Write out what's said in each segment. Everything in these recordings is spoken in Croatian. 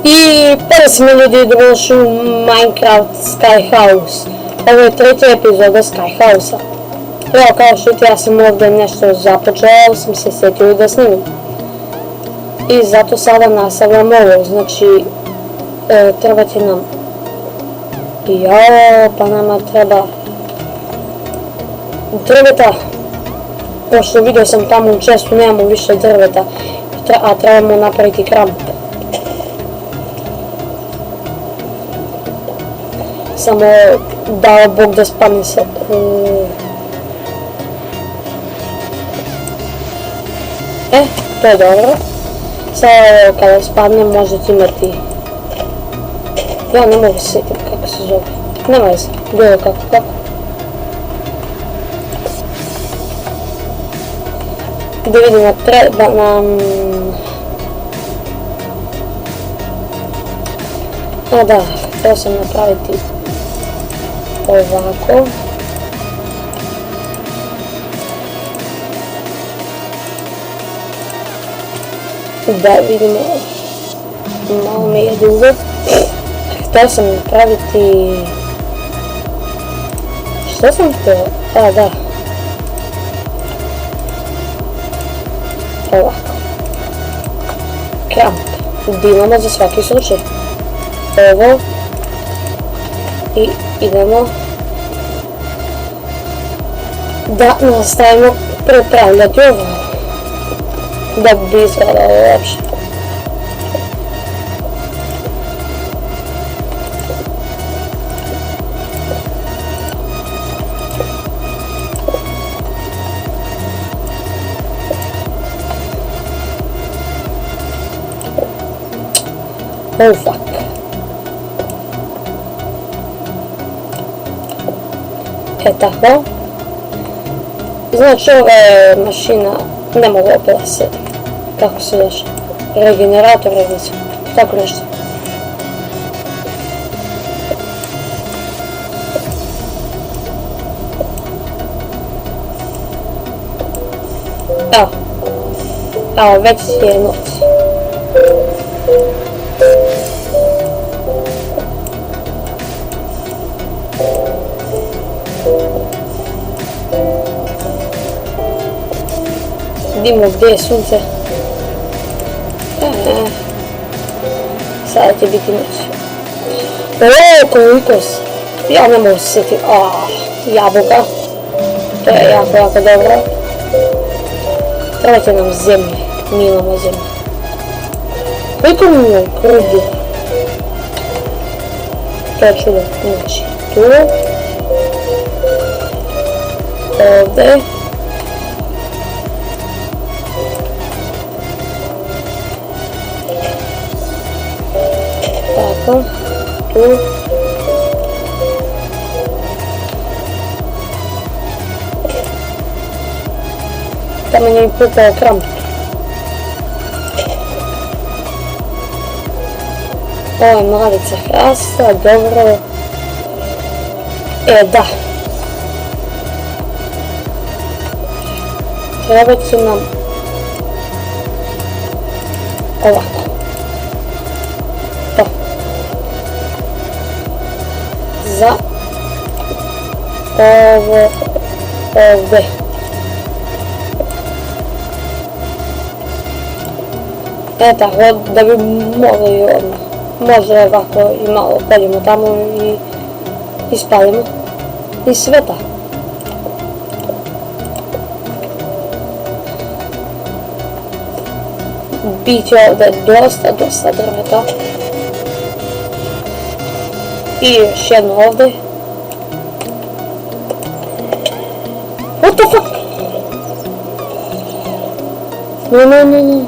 I prvi smo ljudi došli u Minecraft Skyhouse. Ovo je treća epizoda Skyhouse-a. Evo, kao što ja sam ovdje nešto započeo, ali sam se sjetio da snimim. I zato sada nastavljam ovo, znači treba će nam pa nama treba drveta, pošto vidio sam tamo u čestu nemamo više drveta, a trebamo napraviti kramp. Samo dao Bog da spadne se. To je dobro. Sada kada spadne možete imati... Ja ne mogu se sjetiti kako se zove. Nema veze, bilo kako. Da vidimo, treba nam... A da, htio sam napraviti ovako. Da vidimo, malo mi je dugo. Htio sam napraviti... Što sam htio? A da. Ovako. Kramp. Dinamo za svaki slučaj. Ovo. I idemo da nastavimo prepravljati ovo. Da bi izgledalo lepše. Oh fuck. Tako. Znači ova je mašina, ne mogu opet da se, kako se još, regenerator ili tako nešto. Evo, već je noć. Vidimo gdje je sunce. Sada će biti noć. Koliko ja ne mogu se sjetiti. Jabuka. To je jako dobro. Treba će nam zemlje. Mi imamo zemlje. Koliko mi je krudi? To je čudo. Znači, tu. Ovdje. Tako, tu. Tamo je pukao kramp. Ovo je mladica hrasta, dobro. Da. Treba će nam ovako. Za ovo ovdje. Tako da bi mogli odmah. Može ovako i malo poljimo tamo i ispalimo. I sveta. Biće ovdje dosta drveta. I još jedno ovdje. What the fuck? No.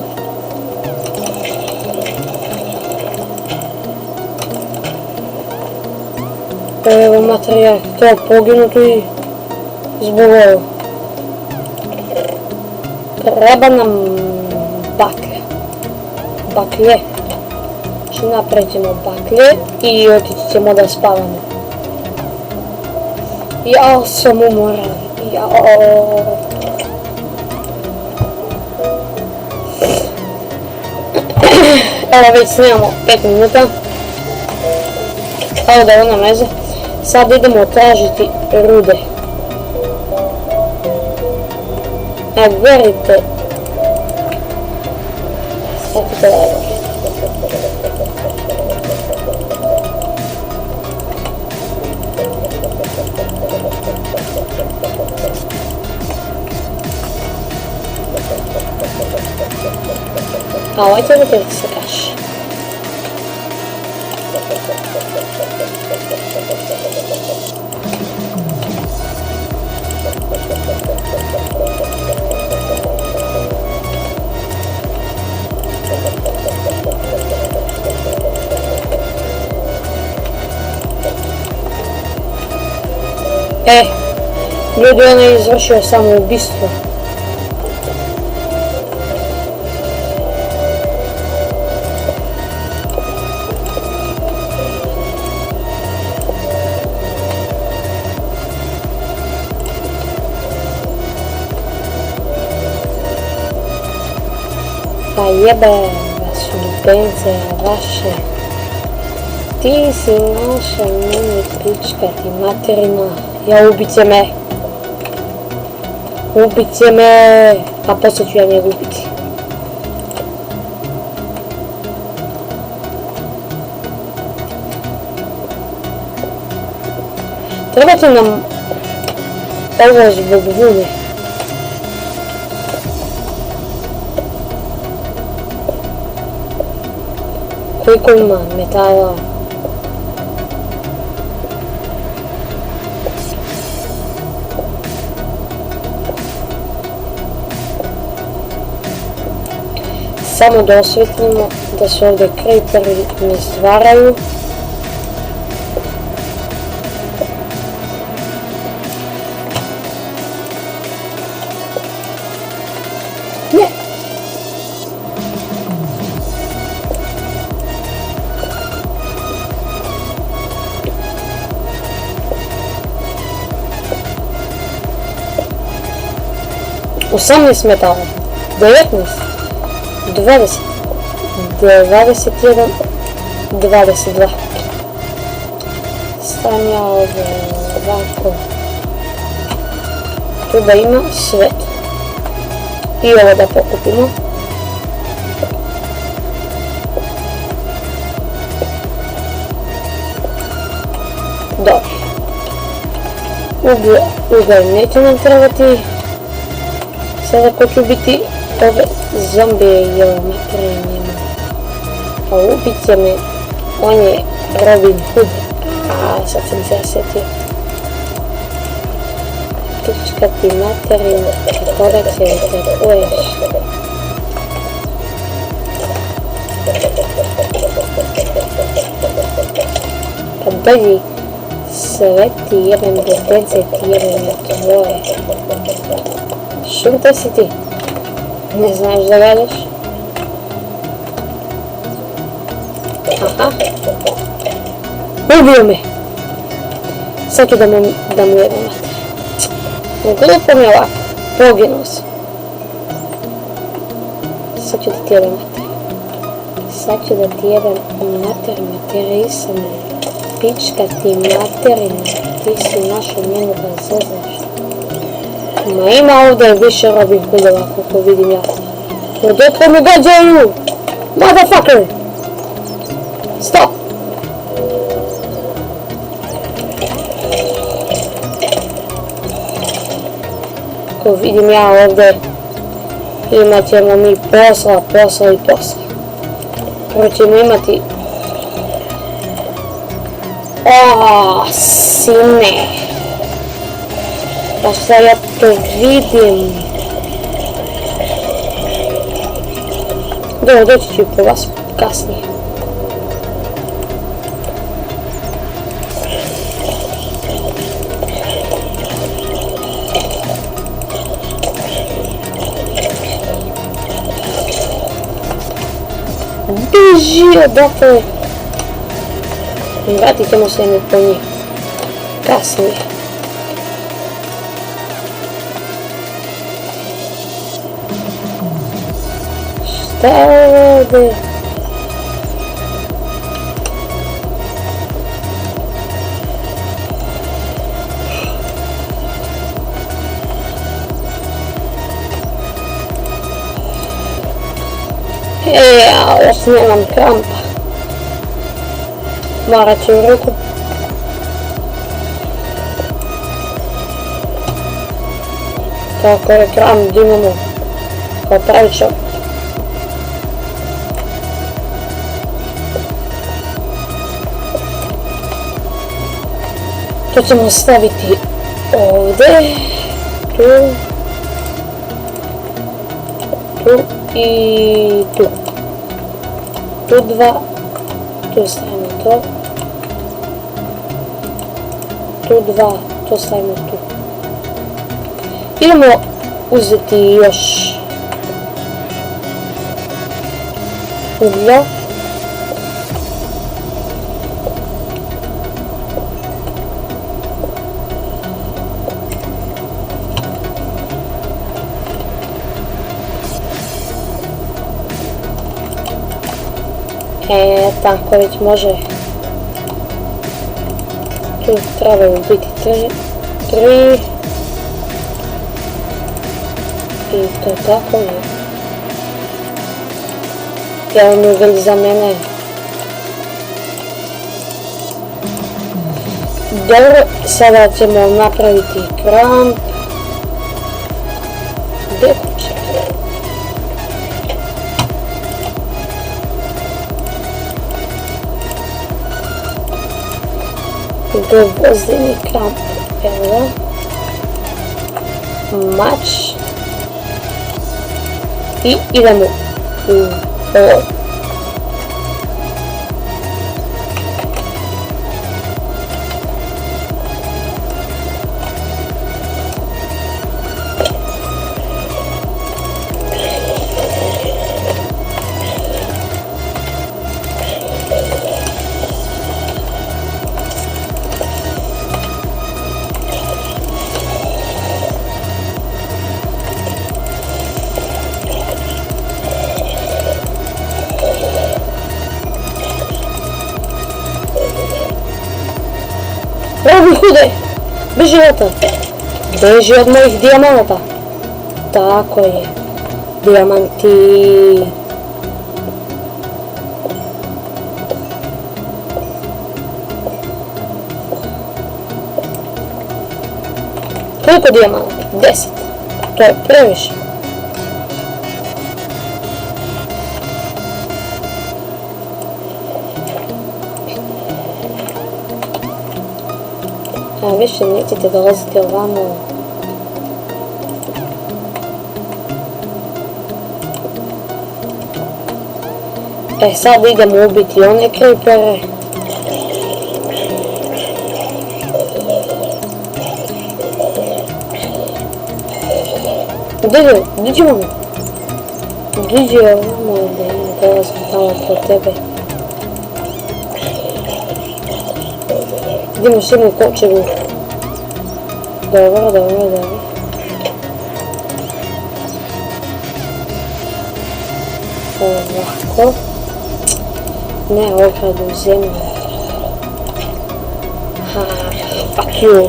Evo materijal, htio poginuti i zbog ovo. Treba nam baklje. Baklje. Znači napravit ćemo baklje i otići ćemo da spavamo. Jao sam umoran. Jao. Evo već snimamo 5 minuta. Evo da ona meze. Sad idemo tražiti rude. Evo verite. Svatite levo. A ovaj će biti se kaši. Ljudi, on je izvršio samoubistvo. Pa jebe vas ljubence vaše. Ti si naša meni pička ti materina. Ja ubiće me. Ubiće me. A poslije ću ja njega ubiti. Trebate nam ovo zbog vune. Koliko ima metala? Samo da osvetlimo da se ovdje creeperi ne stvaraju. Ne! Osamnaest metala, 19, 20, 21, 22. Stavim ja ovako. Tu da ima svet. I ovo da pokupimo. Dobro. Ugalj neće nam trebati. Sada ko ću biti ove zombije i ovo materijalnjima. Pa ubit će me. On je Robin Hood. Sad sam se osjetio. Pička ti materina. Kako da će li te kuješ? Pa dođi. Sve ti jebem depence ti jebem na tvoje. Šuta si ti? Ne znaš da gledaš? Aha. Ubio me! Sad ću da mu jebem mater. Glupo mi je ovako. Poginuo sam. Sad ću da ti jebem mater. Sad ću da ti jebem mater materisane. Pička ti materina. Ti si našao njenu da zezaš. Ma ima ovdje više Robin Hoodova kako vidim ja. Odakle mi gađaju? Motherfucker! Stop! Kako vidim ja ovdje, imat ćemo mi posla. Prvo ćemo imati... sine! Pa šta ja to vidim? Dobro, doći ću po vas kasnije. Biži odakle! Vratit ćemo se mi po njih. Kasnije. Šta je ovdje? Ja još nemam krampa. Morat ću u ruku. Tako je kramp imamo kao pravi čovjek. To ćemo staviti ovdje, tu i tu. Tu dva, tu stavimo to. Tu dva, to stavimo tu. Idemo uzeti još uglja. Tako već može. Tu trebaju biti tri. I to tako je. Jedan ugalj za mene. Dobro, sada ćemo napraviti kramp. Gdje kuće? Dvozdeni kramp, evo ga, mač i idemo u ovo. Robin Hoode, beži od beži od mojih dijamanata. Tako je, dijamanti. Koliko dijamanata? 10. To je previše. A više nećete dolaziti ovamo. Sad idemo ubiti one creepere. Gdje ćemo? Gdje je ovamo da ne dolazim tamo po tebe? Idemo s jednu kočevu. Dobro. Ovako. Ne, ogradu u zemlju. Fuck you.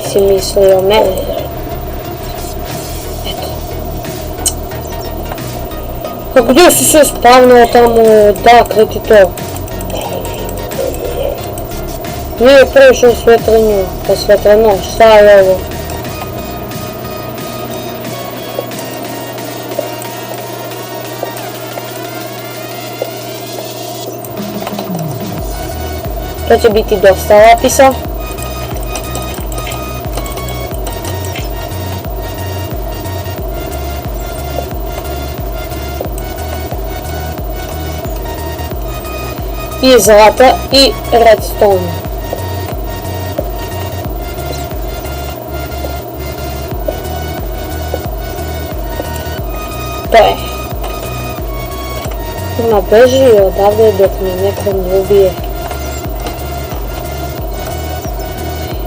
Si mislio o mene. Eto. Kako gdje si se spavnao tamo? Dakle ti to? Nije previše osvjetlenju, osvjetleno, šta je ovo? To će biti dosta lapisa. I zlata i redstone. To je. Ima beži odavde dok me neko ne ubije.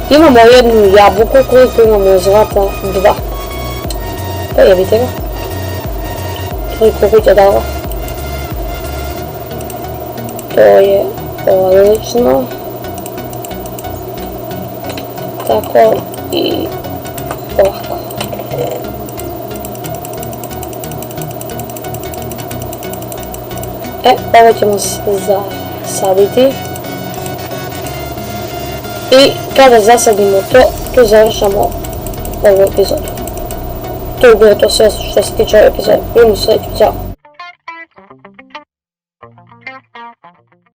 Imamo jednu jabuku, koliko imamo zlata? 2. Pa jebite ga. Toliko kuća dala. To je odlično. Tako i ovako. Ovo ćemo zasaditi. I kada zasadimo to, tu završamo ovu epizodu. To je bilo to sve što se tiče ove epizode. Vidimo se sljedeću, ćao.